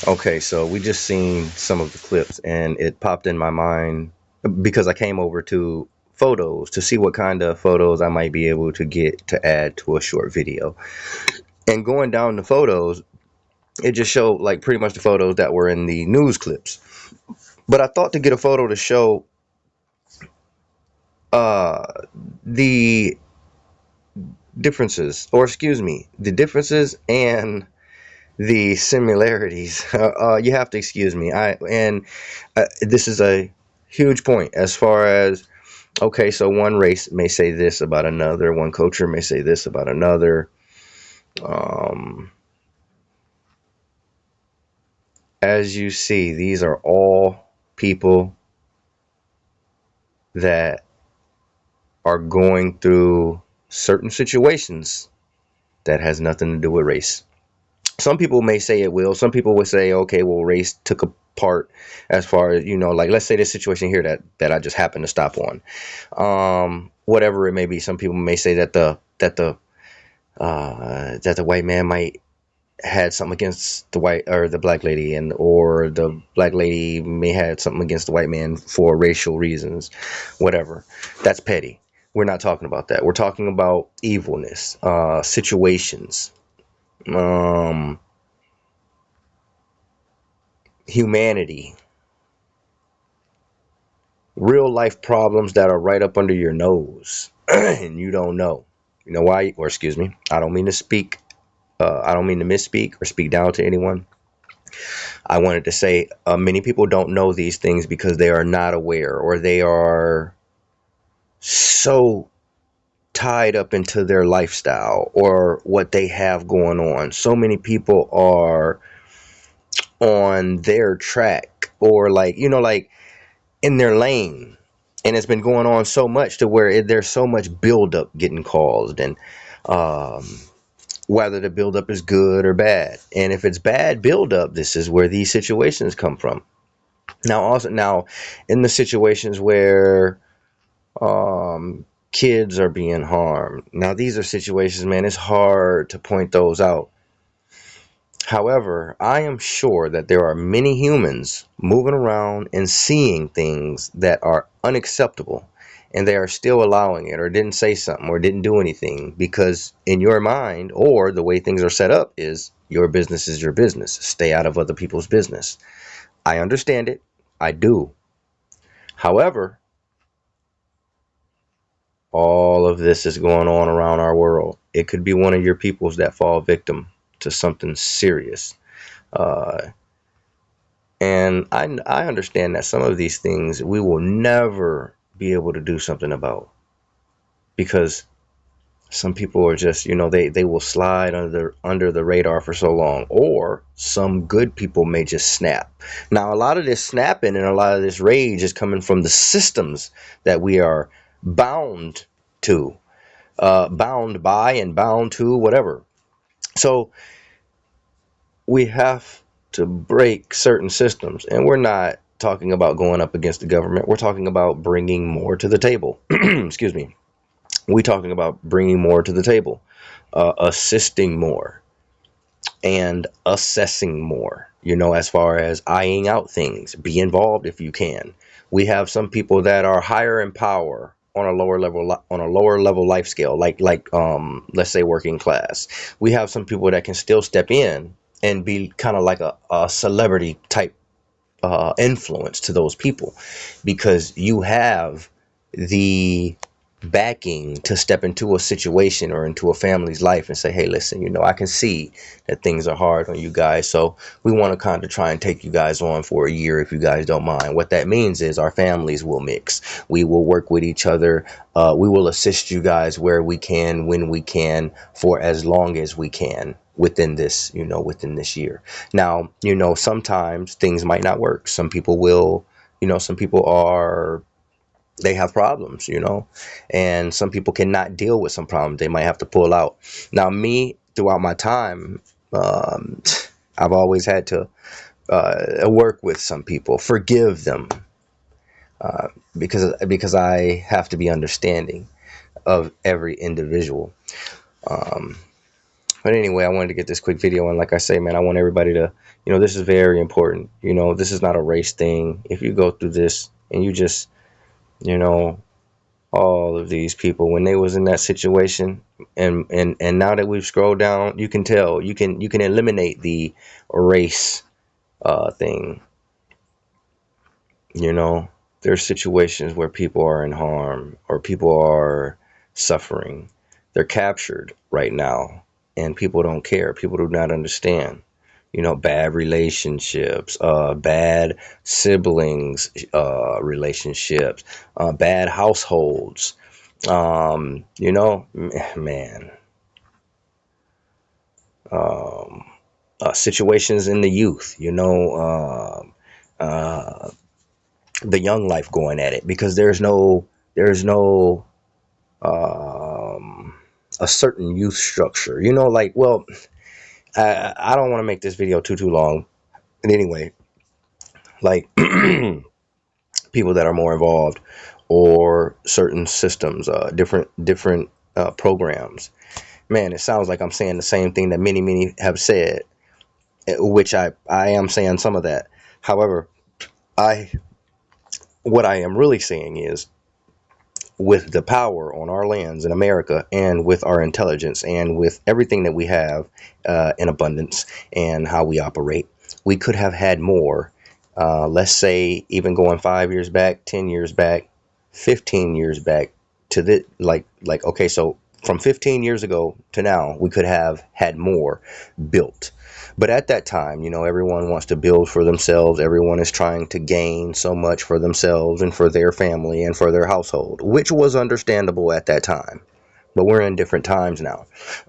Okay, so we just seen some of the clips, and it popped in my mind because I came over to photos to see what kind of photos I might be able to get to add to a short video. And going down the photos, it just showed like pretty much the photos that were in the news clips. But I thought to get a photo to show uh the differences, or excuse me, the differences and the similarities. You have to excuse me. This is a huge point as far as, okay, so one race may say this about another, one culture may say this about another. Um, as you see, these are all people that are going through certain situations that has nothing to do with race. Some people may say it will. Some people would say, okay, well, race took a part as far as, like, let's say this situation here that I just happened to stop on. Whatever it may be, some people may say that the white man might had something against the white or the black lady, and or the black lady may had something against the white man for racial reasons. Whatever. That's petty. We're not talking about that. We're talking about evilness, situations, um, humanity, real life problems that are right up under your nose and you don't know. You know why? Or excuse me, I don't mean to speak. I don't mean to misspeak or speak down to anyone. I wanted to say many people don't know these things because they are not aware, or they are so tied up into their lifestyle or what they have going on. So many people are on their track, or like, like in their lane, and it's been going on so much to where there's so much buildup getting caused, and um, whether the buildup is good or bad. And if it's bad buildup, this is where these situations come from. Now, in the situations where kids are being harmed, now these are situations, man, it's hard to point those out. However, I am sure that there are many humans moving around and seeing things that are unacceptable, and they are still allowing it, or didn't say something, or didn't do anything, because in your mind, or the way things are set up, is your business is your business. Stay out of other people's business. I understand it. I do. However, all of this is going on around our world. It could be one of your peoples that fall victim to something serious. Uh, And I understand that some of these things we will never be able to do something about, because some people are just, they will slide under the radar for so long, or some good people may just snap. Now, a lot of this snapping and a lot of this rage is coming from the systems that we are bound to, bound by and bound to, whatever. So we have to break certain systems, and we're not talking about going up against the government. We're talking about bringing more to the table. Excuse me. We're talking about bringing more to the table, assisting more, and assessing more, as far as eyeing out things. Be involved if you can. We have some people that are higher in power on a lower level life scale, like let's say working class. We have some people that can still step in and be kind of like a celebrity type influence to those people, because you have the backing to step into a situation or into a family's life and say, hey, listen, I can see that things are hard on you guys, so we want to kind of try and take you guys on for a year if you guys don't mind. What that means is our families will mix. We will work with each other. We will assist you guys where we can, when we can, for as long as we can within this year. Now, sometimes things might not work. Some people will, some people are, they have problems, and some people cannot deal with some problems. They might have to pull out. Now, me, throughout my time, um, I've always had to work with some people, forgive them, uh, because I have to be understanding of every individual. Um, But anyway, I wanted to get this quick video, and like I say, man, I want everybody to, this is very important. This is not a race thing. If you go through this and you just, you know, all of these people when they was in that situation, and now that we've scrolled down, you can tell, you can eliminate the race thing. You know, there's situations where people are in harm or people are suffering. They're captured right now, and people don't care. People do not understand. Bad relationships, bad siblings, relationships, bad households. Man, um, situations in the youth. The young life going at it, because there's no um a certain youth structure, like, well, I don't want to make this video too long. And anyway, like, people that are more involved, or certain systems, different programs, man, it sounds like I'm saying the same thing that many have said, which I am saying some of that. However, I what I am really saying is, with the power on our lands in America, and with our intelligence, and with everything that we have in abundance, and how we operate, we could have had more. Let's say, even going 5 years back, 10 years back, 15 years back, to the okay, so from 15 years ago to now, we could have had more built. But at that time, everyone wants to build for themselves. Everyone is trying to gain so much for themselves and for their family and for their household, which was understandable at that time. But we're in different times now.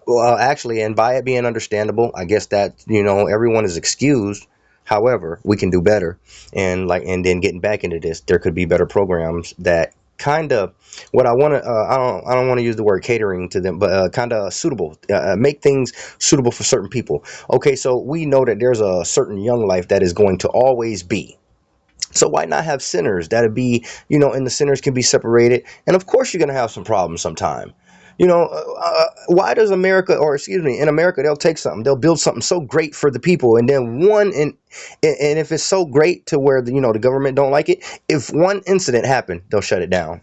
Well, actually, and by it being understandable, I guess that, everyone is excused. However, we can do better. And then getting back into this, there could be better programs that kind of, what I want to, I don't want to use the word catering to them, but kind of suitable, make things suitable for certain people. Okay, so we know that there's a certain young life that is going to always be. So why not have sinners that'd be, and the sinners can be separated. And of course, you're going to have some problems sometime. Why does America, or excuse me, in America, they'll take something, they'll build something so great for the people, and then and if it's so great to where the government don't like it, if one incident happened, they'll shut it down.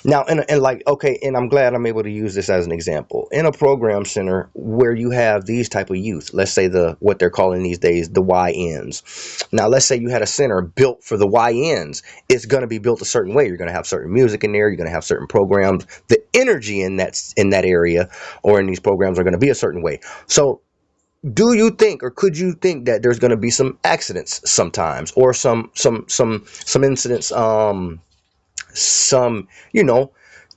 Now, and like, okay, and I'm glad I'm able to use this as an example. In a program center where you have these type of youth, let's say what they're calling these days the YNs. Now, let's say you had a center built for the YNs. It's going to be built a certain way. You're going to have certain music in there. You're going to have certain programs. The energy in that area or in these programs are going to be a certain way. So, do you think, or could you think, that there's going to be some accidents sometimes, or some incidents, some,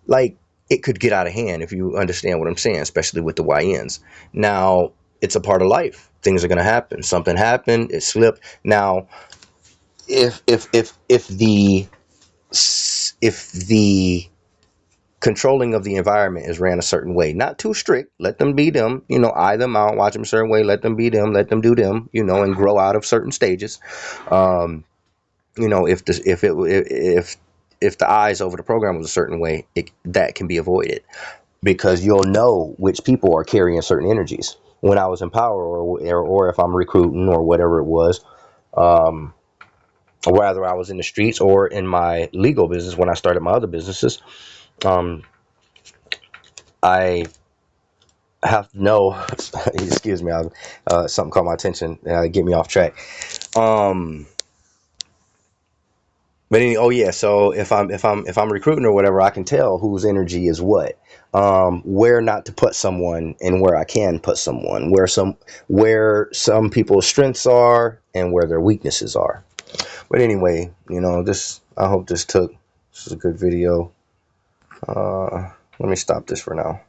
like, it could get out of hand, if you understand what I'm saying, especially with the YNs. Now, it's a part of life. Things are going to happen. Something happened, it slipped. Now, if the controlling of the environment is ran a certain way, not too strict, let them be them, eye them out, watch them a certain way, let them be them, let them do them, and grow out of certain stages. um if the eyes over the program was a certain way, that can be avoided, because you'll know which people are carrying certain energies. When I was in power, or if I'm recruiting or whatever it was, um, or whether I was in the streets or in my legal business when I started my other businesses, um, I have no, excuse me, something caught my attention, get me off track. Um, oh yeah, so if I'm recruiting or whatever, I can tell whose energy is what, where not to put someone, and where I can put someone, where some people's strengths are and where their weaknesses are. But anyway, I hope this is a good video. Let me stop this for now.